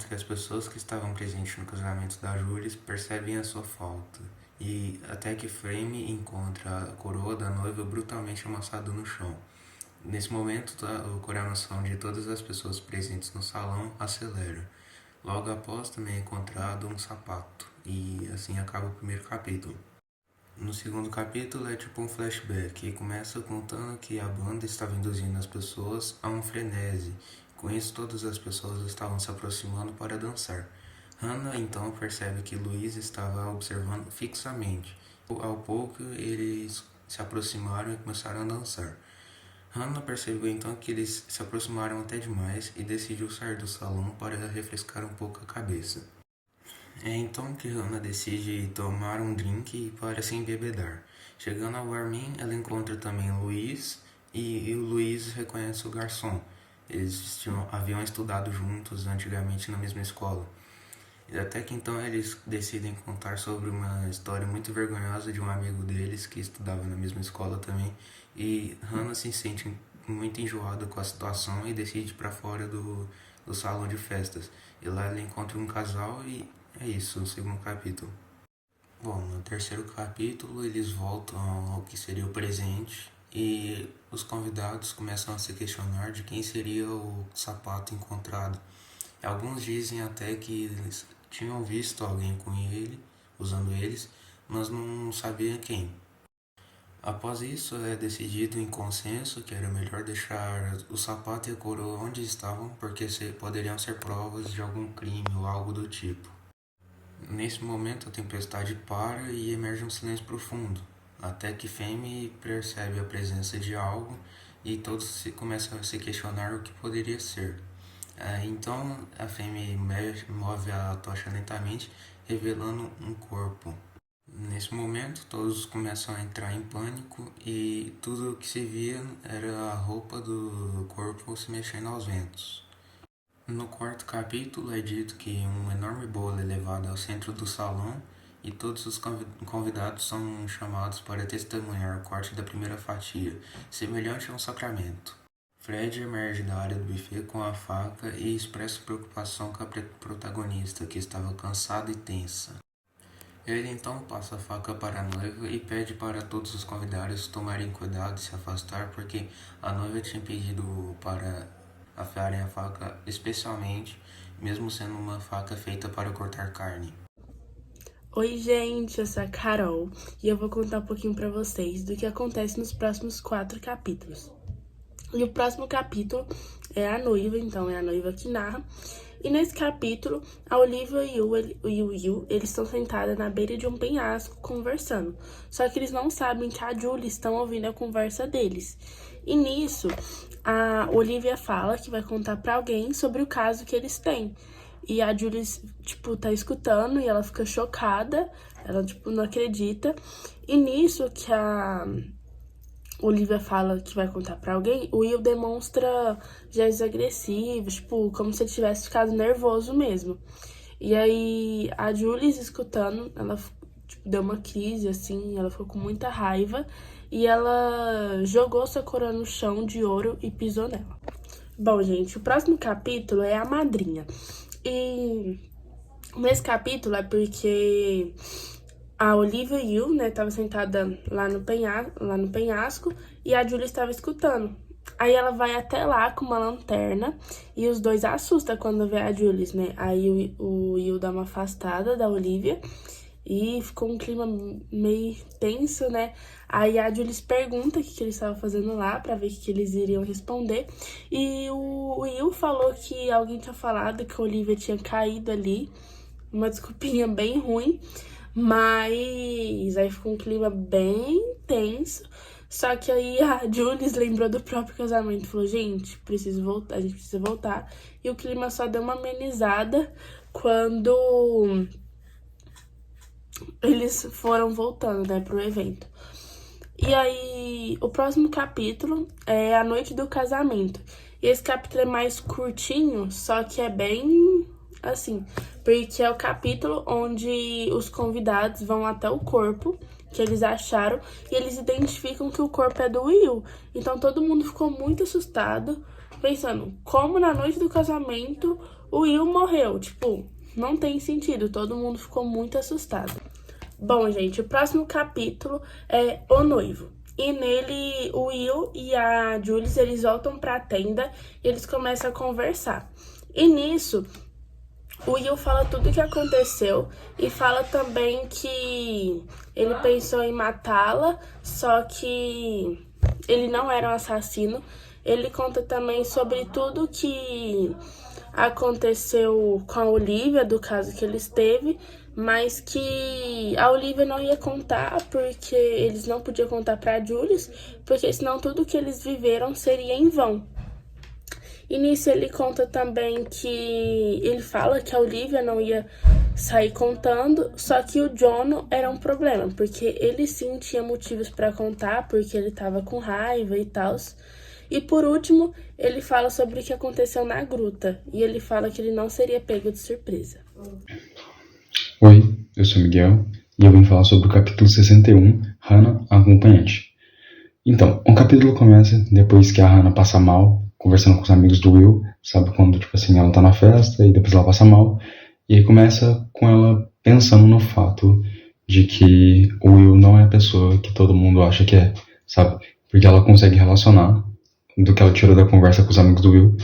momento que as pessoas que estavam presentes no casamento da Jules percebem a sua falta, e até que Frame encontra a coroa da noiva brutalmente amassada no chão. Nesse momento, o coração de todas as pessoas presentes no salão acelera. Logo após também é encontrado um sapato, e assim acaba o primeiro capítulo. No segundo capítulo é tipo um flashback, e começa contando que a banda estava induzindo as pessoas a um frenesi. Com isso, todas as pessoas estavam se aproximando para dançar. Hannah então percebe que Luiz estava observando fixamente. Ao pouco, eles se aproximaram e começaram a dançar. Hannah percebeu então que eles se aproximaram até demais e decidiu sair do salão para refrescar um pouco a cabeça. É então que Hannah decide tomar um drink para se embebedar. Chegando ao barman, ela encontra também Luiz e o Luiz reconhece o garçom. Eles haviam estudado juntos antigamente na mesma escola. E até que então eles decidem contar sobre uma história muito vergonhosa de um amigo deles que estudava na mesma escola também. E Hannah se sente muito enjoada com a situação e decide ir para fora do salão de festas. E lá ela encontra um casal e é isso, o segundo capítulo. Bom, no terceiro capítulo eles voltam ao que seria o presente e os convidados começam a se questionar de quem seria o sapato encontrado. Alguns dizem até que eles tinham visto alguém com ele, usando eles, mas não sabiam quem. Após isso, é decidido em consenso que era melhor deixar o sapato e a coroa onde estavam, porque poderiam ser provas de algum crime ou algo do tipo. Nesse momento, a tempestade para e emerge um silêncio profundo, até que Fame percebe a presença de algo e todos começam a se questionar o que poderia ser. Então, a Fame move a tocha lentamente, revelando um corpo. Nesse momento, todos começam a entrar em pânico e tudo o que se via era a roupa do corpo se mexendo aos ventos. No quarto capítulo é dito que um enorme bolo é levado ao centro do salão e todos os convidados são chamados para testemunhar o corte da primeira fatia, semelhante a um sacramento. Fred emerge da área do buffet com a faca e expressa preocupação com a protagonista, que estava cansada e tensa. Ele então passa a faca para a noiva e pede para todos os convidados tomarem cuidado e se afastar, porque a noiva tinha pedido para afiarem a faca especialmente, mesmo sendo uma faca feita para cortar carne. Oi gente, eu sou a Carol e eu vou contar um pouquinho pra vocês do que acontece nos próximos 4 capítulos. E o próximo capítulo é a noiva, então é a noiva que narra. E nesse capítulo, a Olivia e o Will, eles estão sentados na beira de um penhasco conversando. Só que eles não sabem que a Julie estão ouvindo a conversa deles. E nisso, a Olivia fala que vai contar pra alguém sobre o caso que eles têm. E a Julie, tá escutando e ela fica chocada. Ela, não acredita. E nisso que a Olivia fala que vai contar pra alguém, o Will demonstra gestos agressivos, como se ele tivesse ficado nervoso mesmo. E aí, a Julie, escutando, ela deu uma crise, assim, ela ficou com muita raiva e ela jogou sua coroa no chão de ouro e pisou nela. Bom, gente, o próximo capítulo é a madrinha. E nesse capítulo é porque a Olivia e o Will, tava sentada lá no penhasco e a Julie estava escutando. Aí ela vai até lá com uma lanterna e os dois assustam quando vê a Julie, né? Aí o Will dá uma afastada da Olivia e ficou um clima meio tenso, né? Aí a Julie pergunta o que eles estavam fazendo lá pra ver o que eles iriam responder. E o Will falou que alguém tinha falado que a Olivia tinha caído ali, uma desculpinha bem ruim. Mas aí ficou um clima bem tenso. Só que aí a Julie lembrou do próprio casamento. Falou, gente, preciso voltar, a gente precisa voltar. E o clima só deu uma amenizada quando eles foram voltando, né, pro evento. E aí, o próximo capítulo é a noite do casamento. E esse capítulo é mais curtinho, só que é bem assim, porque é o capítulo onde os convidados vão até o corpo que eles acharam e eles identificam que o corpo é do Will. Então todo mundo ficou muito assustado, pensando como na noite do casamento o Will morreu. Tipo, não tem sentido, todo mundo ficou muito assustado. Bom, gente, o próximo capítulo é O Noivo. E nele, o Will e a Jules, eles voltam pra tenda e eles começam a conversar. E nisso, o Will fala tudo o que aconteceu e fala também que ele pensou em matá-la, só que ele não era um assassino. Ele conta também sobre tudo que aconteceu com a Olivia, do caso que eles teve, mas que a Olivia não ia contar, porque eles não podiam contar pra Jules, porque senão tudo que eles viveram seria em vão. E nisso ele conta também que ele fala que a Olivia não ia sair contando, só que o John era um problema, porque ele sim tinha motivos pra contar, porque ele tava com raiva e tal. E por último, ele fala sobre o que aconteceu na gruta, e ele fala que ele não seria pego de surpresa. Oi, eu sou Miguel, e eu vim falar sobre o capítulo 61, Hannah, a acompanhante. Então, o capítulo começa depois que a Hannah passa mal, conversando com os amigos do Will, sabe, quando, tipo assim, ela tá na festa e depois ela passa mal, e aí começa com ela pensando no fato de que o Will não é a pessoa que todo mundo acha que é, sabe, porque ela consegue relacionar do que ela tirou da conversa com os amigos do Will,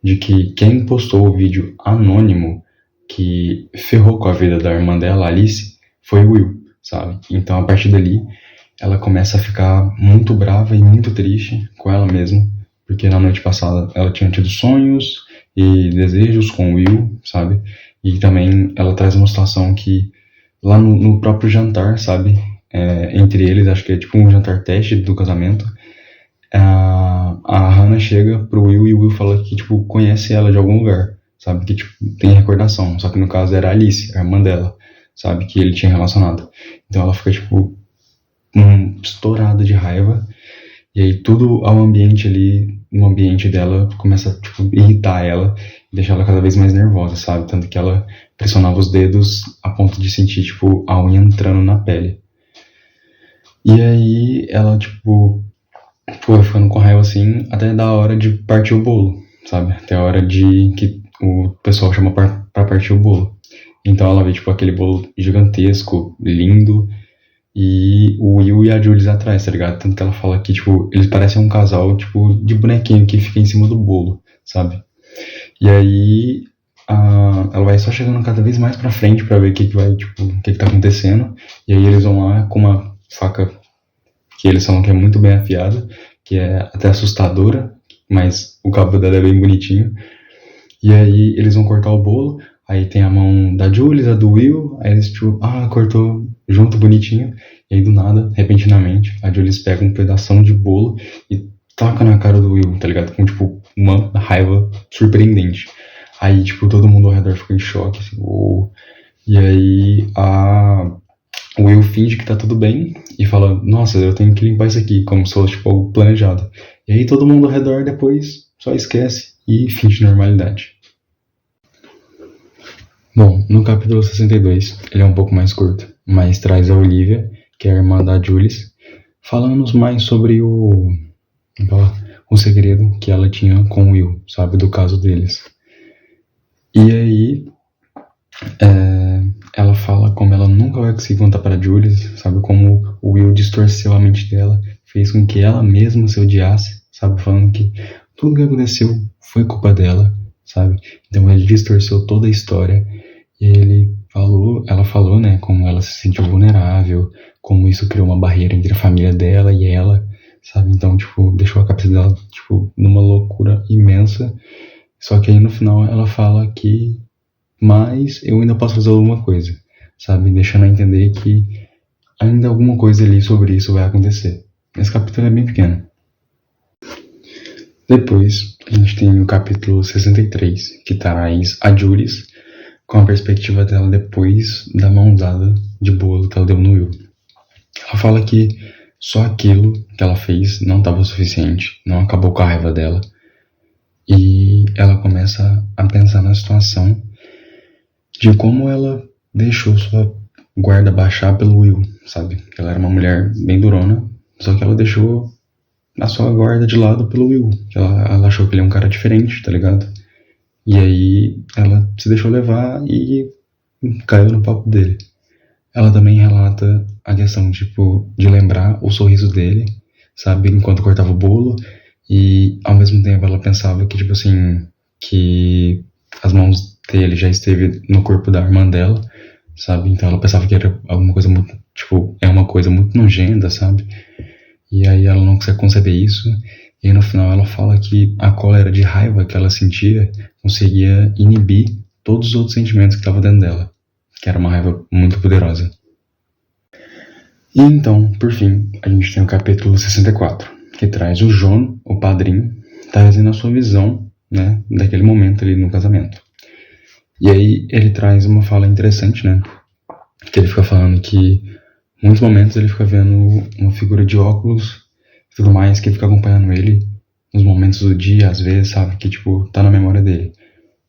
de que quem postou o vídeo anônimo que ferrou com a vida da irmã dela, Alice, foi o Will, sabe, então a partir dali ela começa a ficar muito brava e muito triste com ela mesma, porque na noite passada ela tinha tido sonhos e desejos com o Will, sabe? E também ela traz uma situação que lá no próprio jantar, sabe? Entre eles, acho que é tipo um jantar teste do casamento, a Hannah chega pro Will e o Will fala que tipo conhece ela de algum lugar, sabe? Que tipo tem recordação, só que no caso era a Alice, a irmã dela, sabe? Que ele tinha relacionado. Então ela fica tipo estourada de raiva. E aí tudo ao ambiente ali, no ambiente dela, começa a tipo, irritar ela e deixar ela cada vez mais nervosa, sabe? Tanto que ela pressionava os dedos a ponto de sentir, tipo, a unha entrando na pele. E aí ela, tipo, foi ficando com raiva assim, até da hora de partir o bolo, sabe? Até a hora de que o pessoal chama pra partir o bolo. Então ela vê, tipo, aquele bolo gigantesco, lindo, e o Will e a Jules atrás, tá ligado? Tanto que ela fala que, tipo, eles parecem um casal, tipo, de bonequinho que fica em cima do bolo, sabe? E aí, ela vai só chegando cada vez mais pra frente pra ver o que vai, tipo, o que tá acontecendo. E aí eles vão lá com uma faca que eles falam que é muito bem afiada, que é até assustadora, mas o cabo dela é bem bonitinho. E aí eles vão cortar o bolo, aí tem a mão da Jules, a do Will, aí eles, tipo, cortou junto, bonitinho, e aí do nada, repentinamente, a Jules pega um pedação de bolo e taca na cara do Will, tá ligado? Com, tipo, uma raiva surpreendente. Aí, tipo, todo mundo ao redor fica em choque, assim, uou. E aí, o Will finge que tá tudo bem e fala, nossa, eu tenho que limpar isso aqui, como se fosse, tipo, algo planejado. E aí todo mundo ao redor depois só esquece e finge normalidade. Bom, no capítulo 62, ele é um pouco mais curto, mas traz a Olivia, que é a irmã da Jules, falando mais sobre o segredo que ela tinha com o Will, sabe, do caso deles. E aí, ela fala como ela nunca vai conseguir contar para Jules, sabe, como o Will distorceu a mente dela, fez com que ela mesma se odiasse, sabe, falando que tudo que aconteceu foi culpa dela, sabe, então ele distorceu toda a história. E ela falou, né, como ela se sentiu vulnerável, como isso criou uma barreira entre a família dela e ela, sabe? Então, tipo, deixou a cabeça dela, tipo, numa loucura imensa. Só que aí no final ela fala que, mas eu ainda posso fazer alguma coisa, sabe? Deixando a entender que ainda alguma coisa ali sobre isso vai acontecer. Esse capítulo é bem pequeno. Depois, a gente tem o capítulo 63, que traz a Jules, com a perspectiva dela depois da mão dada de bolo que ela deu no Will. Ela fala que só aquilo que ela fez não estava suficiente, não acabou com a raiva dela. E ela começa a pensar na situação de como ela deixou sua guarda baixar pelo Will, sabe? Ela era uma mulher bem durona, só que ela deixou a sua guarda de lado pelo Will. Ela achou que ele é um cara diferente, tá ligado? E aí ela se deixou levar e caiu no papo dele. Ela também relata a questão, tipo, de lembrar o sorriso dele, sabe, enquanto cortava o bolo, e ao mesmo tempo ela pensava que, tipo assim, que as mãos dele já esteve no corpo da irmã dela, sabe, então ela pensava que era alguma coisa muito, tipo, é uma coisa muito nojenta, sabe, e aí ela não consegue conceber isso, e aí no final ela fala que a cólera de raiva que ela sentia conseguia inibir todos os outros sentimentos que estavam dentro dela, que era uma raiva muito poderosa. E então, por fim, a gente tem o capítulo 64, que traz o John, o padrinho, trazendo a sua visão, né, daquele momento ali no casamento. E aí ele traz uma fala interessante, né, que ele fica falando que em muitos momentos ele fica vendo uma figura de óculos e tudo mais que fica acompanhando ele nos momentos do dia, às vezes, sabe, que tipo, tá na memória dele.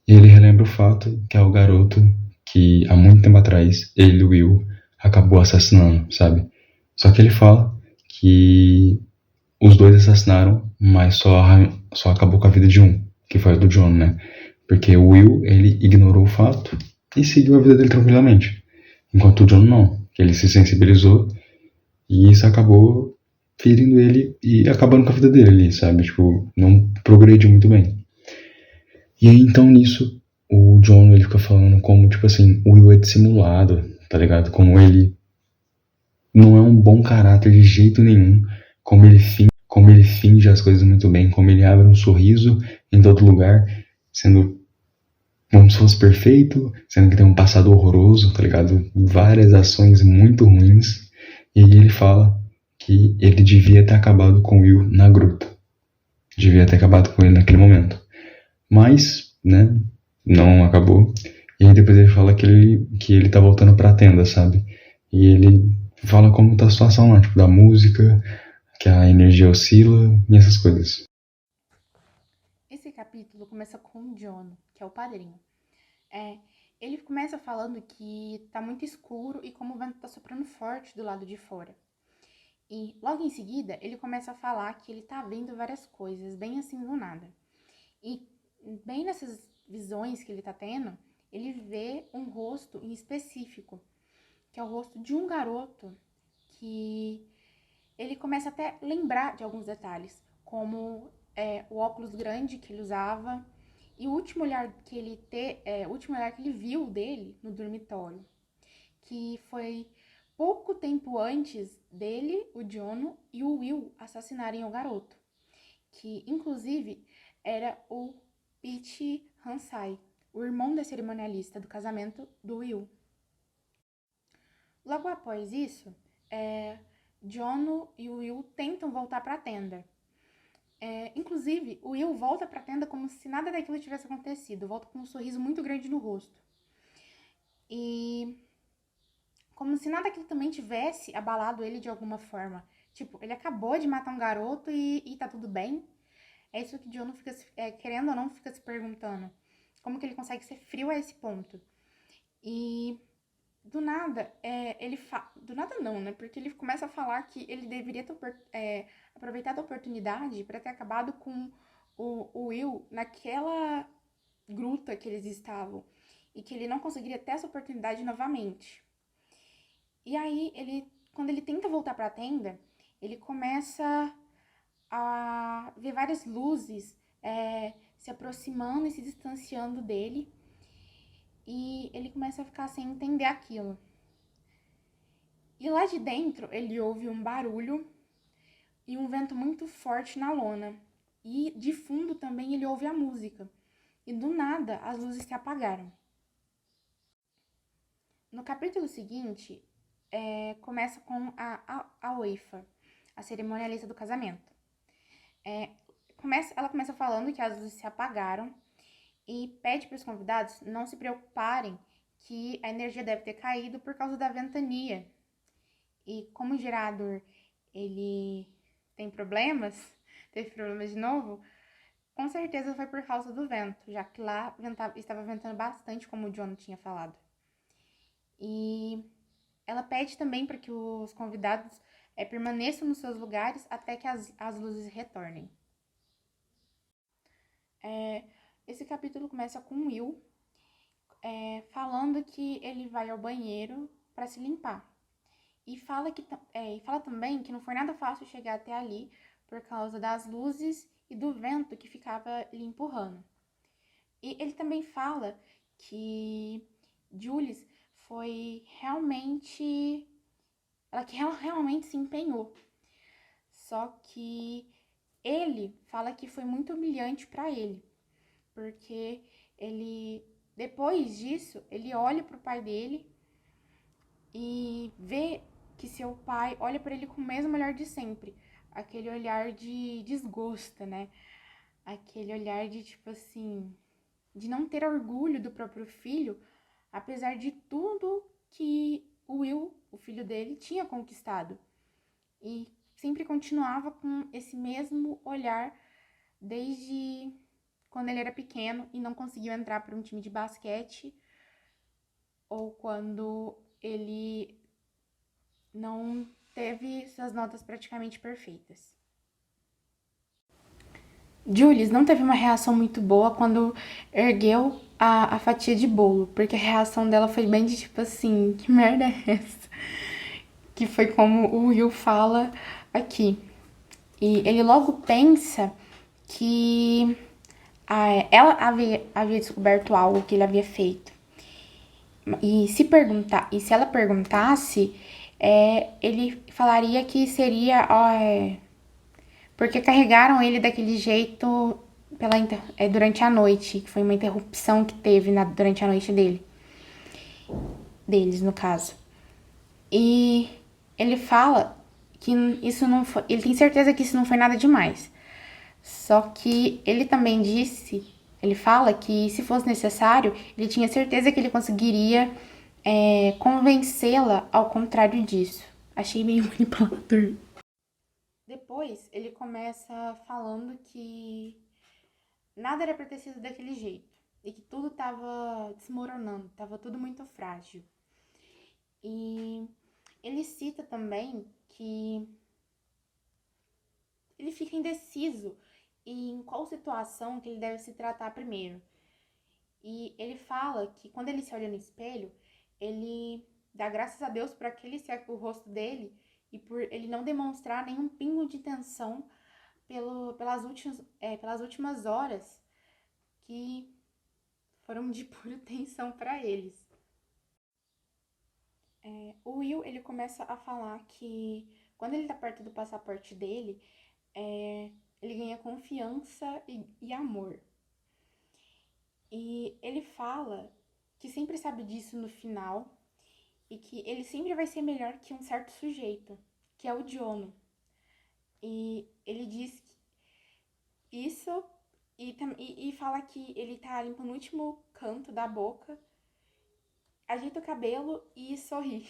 E ele relembra o fato que é o garoto que há muito tempo atrás ele, o Will, acabou assassinando, sabe? Só que ele fala que os dois assassinaram, mas só acabou com a vida de um, que foi a do John, né? Porque o Will, ele ignorou o fato e seguiu a vida dele tranquilamente. Enquanto o John não, que ele se sensibilizou e isso acabou ferindo ele e acabando com a vida dele ali, sabe? Tipo, não progrediu muito bem. E aí, então, nisso, o John, ele fica falando como, tipo assim, o Will é dissimulado, tá ligado? Como ele não é um bom caráter de jeito nenhum, como ele finge as coisas muito bem, como ele abre um sorriso em todo lugar, sendo como se fosse perfeito, sendo que tem um passado horroroso, tá ligado? Várias ações muito ruins. E aí ele fala que ele devia ter acabado com o Will na gruta. Devia ter acabado com ele naquele momento. Mas, né, não acabou. E aí depois ele fala que ele tá voltando pra tenda, sabe? E ele fala como tá a situação lá, tipo, da música, que a energia oscila e essas coisas. Esse capítulo começa com o John, que é o padrinho. Ele começa falando que tá muito escuro e como o vento tá soprando forte do lado de fora. E logo em seguida, ele começa a falar que ele tá vendo várias coisas, bem assim do nada. E bem nessas visões que ele tá tendo, ele vê um rosto em específico, que é o rosto de um garoto que ele começa até a lembrar de alguns detalhes, como o óculos grande que ele usava e o último olhar que o último olhar que ele viu dele no dormitório, que foi pouco tempo antes dele, o John e o Will assassinarem o garoto, que inclusive era o Pete Hansai, o irmão da cerimonialista do casamento do Will. Logo após isso, John e o Will tentam voltar para a tenda. Inclusive, o Will volta para a tenda como se nada daquilo tivesse acontecido. Volta com um sorriso muito grande no rosto. E como se nada daquilo também tivesse abalado ele de alguma forma. Tipo, ele acabou de matar um garoto e tá tudo bem. É isso que o John fica, querendo ou não, fica se perguntando. Como que ele consegue ser frio a esse ponto? E do nada, do nada não, né? Porque ele começa a falar que ele deveria ter aproveitado a oportunidade para ter acabado com o Will naquela gruta que eles estavam. E que ele não conseguiria ter essa oportunidade novamente. E aí, quando ele tenta voltar para a tenda, ele começa a ver várias luzes se aproximando e se distanciando dele. E ele começa a ficar sem entender aquilo. E lá de dentro, ele ouve um barulho e um vento muito forte na lona. E de fundo também ele ouve a música. E do nada, as luzes se apagaram. No capítulo seguinte, começa com a Oifa, a cerimonialista do casamento. Ela começa falando que as luzes se apagaram e pede para os convidados não se preocuparem que a energia deve ter caído por causa da ventania. E como o gerador ele tem problemas, teve problemas de novo, com certeza foi por causa do vento, já que lá estava ventando bastante, como o John tinha falado. E ela pede também para que os convidados permaneçam nos seus lugares até que as luzes retornem. esse capítulo começa com o Will falando que ele vai ao banheiro para se limpar. E fala também que não foi nada fácil chegar até ali por causa das luzes e do vento que ficava lhe empurrando. E ele também fala que Jules foi realmente... ela realmente se empenhou. Só que ele fala que foi muito humilhante para ele. Porque depois disso, ele olha pro pai dele e vê que seu pai olha para ele com o mesmo olhar de sempre. Aquele olhar de desgosto, né? Aquele olhar de, tipo assim, de não ter orgulho do próprio filho, apesar de tudo que o Will, o filho dele, tinha conquistado. E sempre continuava com esse mesmo olhar desde quando ele era pequeno e não conseguiu entrar para um time de basquete, ou quando ele não teve suas notas praticamente perfeitas. Jules não teve uma reação muito boa quando ergueu a fatia de bolo, porque a reação dela foi bem de tipo assim, que merda é essa? Que foi como o Will fala aqui. E ele logo pensa que ela havia descoberto algo que ele havia feito. E se ela perguntasse, ele falaria que seria porque carregaram ele daquele jeito durante a noite, que foi uma interrupção que teve durante a noite deles, no caso. E ele fala que isso não foi, ele tem certeza que isso não foi nada demais. Só que ele também ele fala que se fosse necessário, ele tinha certeza que ele conseguiria convencê-la ao contrário disso. Achei meio manipulador. Depois, ele começa falando que nada era pra ter sido daquele jeito. E que tudo tava desmoronando, tava tudo muito frágil. E ele cita também que ele fica indeciso em qual situação que ele deve se tratar primeiro. E ele fala que quando ele se olha no espelho, ele dá graças a Deus por aquele ser o rosto dele e por ele não demonstrar nenhum pingo de tensão pelas últimas horas que foram de pura tensão para eles. O Will, ele começa a falar que quando ele tá perto do passaporte dele, ele ganha confiança e amor. E ele fala que sempre sabe disso no final e que ele sempre vai ser melhor que um certo sujeito, que é o Jono. E ele diz isso e fala que ele tá limpando o último canto da boca, ajeita o cabelo e sorri.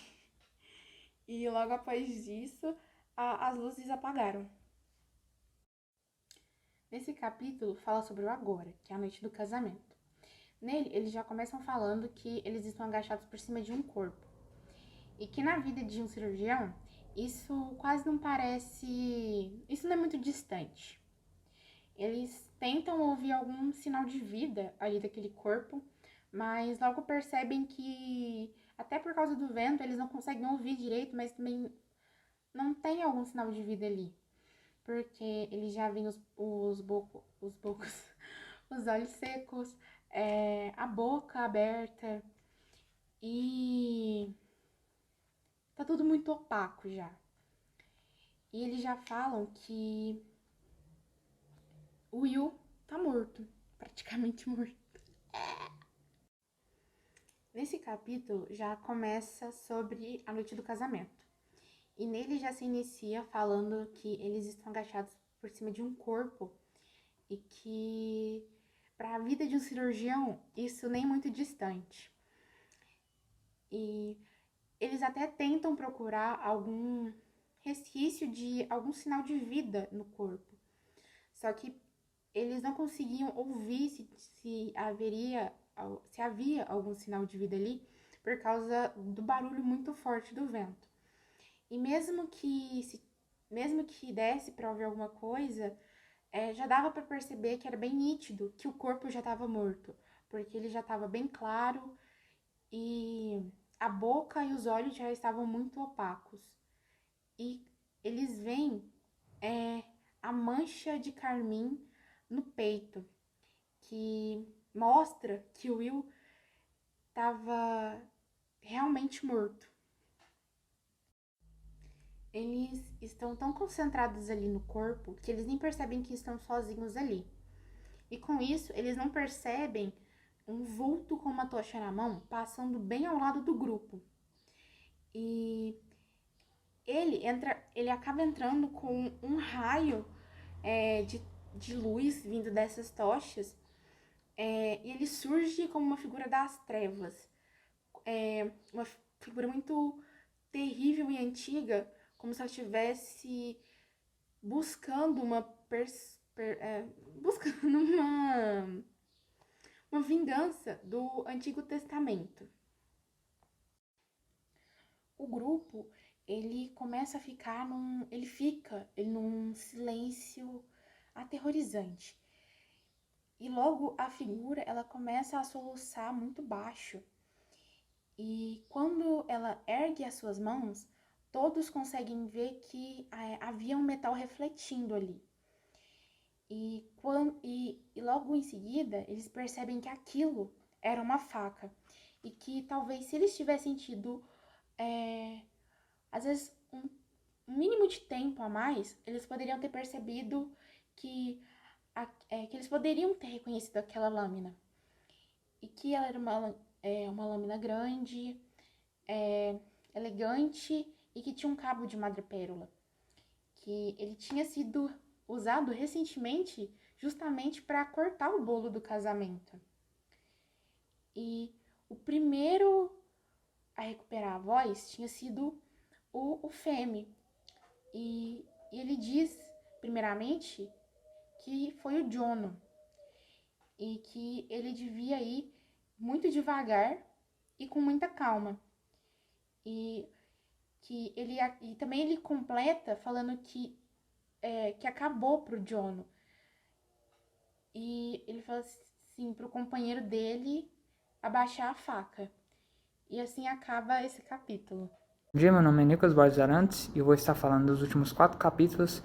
E logo após isso, as luzes apagaram. Nesse capítulo fala sobre o agora, que é a noite do casamento. Nele, eles já começam falando que eles estão agachados por cima de um corpo. E que na vida de um cirurgião, isso quase não parece... Isso não é muito distante. Eles tentam ouvir algum sinal de vida ali daquele corpo, mas logo percebem que, até por causa do vento, eles não conseguem ouvir direito, mas também não tem algum sinal de vida ali. Porque eles já veem os olhos secos, a boca aberta e tá tudo muito opaco já. E eles já falam que o Will tá morto, praticamente morto. Nesse capítulo já começa sobre a noite do casamento. E nele já se inicia falando que eles estão agachados por cima de um corpo e que para a vida de um cirurgião isso nem é muito distante. E eles até tentam procurar algum resquício de algum sinal de vida no corpo. Só que eles não conseguiam ouvir se havia algum sinal de vida ali por causa do barulho muito forte do vento. E mesmo que desse para ouvir alguma coisa, já dava para perceber que era bem nítido que o corpo já estava morto, porque ele já estava bem claro e a boca e os olhos já estavam muito opacos. E eles veem a mancha de carmim no peito, que mostra que o Will estava realmente morto. Eles estão tão concentrados ali no corpo que eles nem percebem que estão sozinhos ali. E com isso, eles não percebem um vulto com uma tocha na mão passando bem ao lado do grupo. E ele acaba entrando com um raio de luz vindo dessas tochas, e ele surge como uma figura das trevas, uma figura muito terrível e antiga, como se ela estivesse buscando uma vingança do Antigo Testamento. O grupo, ele começa a ficar num silêncio aterrorizante. E logo a figura, ela começa a soluçar muito baixo. E quando ela ergue as suas mãos, todos conseguem ver que havia um metal refletindo ali. E logo em seguida, eles percebem que aquilo era uma faca. E que talvez se eles tivessem tido, às vezes, um mínimo de tempo a mais, eles poderiam ter percebido que eles poderiam ter reconhecido aquela lâmina. E que ela era uma lâmina grande, elegante e que tinha um cabo de madrepérola, que ele tinha sido usado recentemente justamente para cortar o bolo do casamento. E o primeiro a recuperar a voz tinha sido o Femi. E ele diz, primeiramente, que foi o Jono e que ele devia ir muito devagar e com muita calma. E também ele completa falando que acabou pro Jono. E ele fala assim pro companheiro dele abaixar a faca. E assim acaba esse capítulo. Bom dia, meu nome é Nicolas Borges Arantes e eu vou estar falando dos últimos 4 capítulos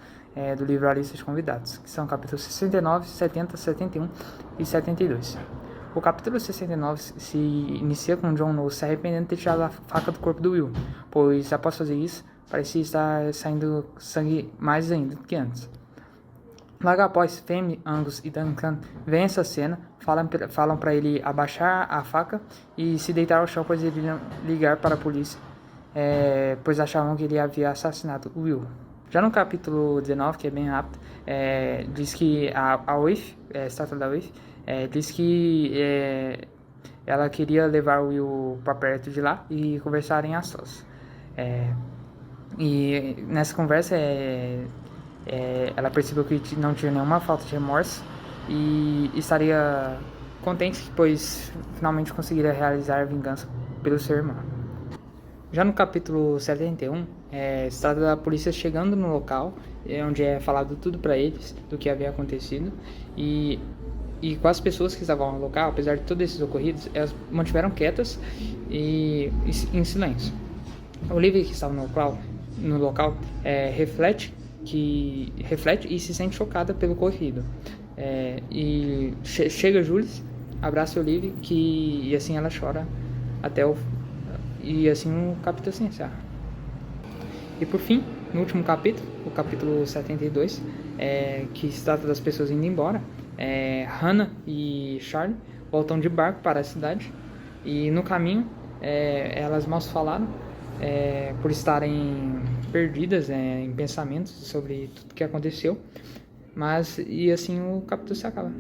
do livro A Lista de Convidados, que são capítulos 69, 70, 71 e 72. O capítulo 69 se inicia com Jon Snow se arrependendo de ter tirado a faca do corpo do Will, pois após fazer isso, parecia estar saindo sangue mais ainda do que antes. Logo após, Femi, Angus e Duncan veem essa cena, falam para ele abaixar a faca e se deitar ao chão, pois eles iriam ligar para a polícia, pois achavam que ele havia assassinado o Will. Já no capítulo 19, que é bem rápido, diz que a Waif, a estátua da Waif, diz que ela queria levar o Will para perto de lá e conversarem a sós. E nessa conversa ela percebeu que não tinha nenhuma falta de remorso e estaria contente, pois finalmente conseguiria realizar a vingança pelo seu irmão. Já no capítulo 71, se trata da polícia chegando no local, onde é falado tudo para eles do que havia acontecido, e com as pessoas que estavam no local, apesar de todos esses ocorridos, elas mantiveram quietas e em silêncio. Olivia, que estava no local, reflete e se sente chocada pelo ocorrido. E chega Jules, abraça Olivia, e assim ela chora e assim o capítulo se encerra. E por fim, no último capítulo, o capítulo 72, que se trata das pessoas indo embora, Hannah e Charlie voltam de barco para a cidade e no caminho elas mal se falaram por estarem perdidas em pensamentos sobre tudo que aconteceu, e assim o capítulo se acaba.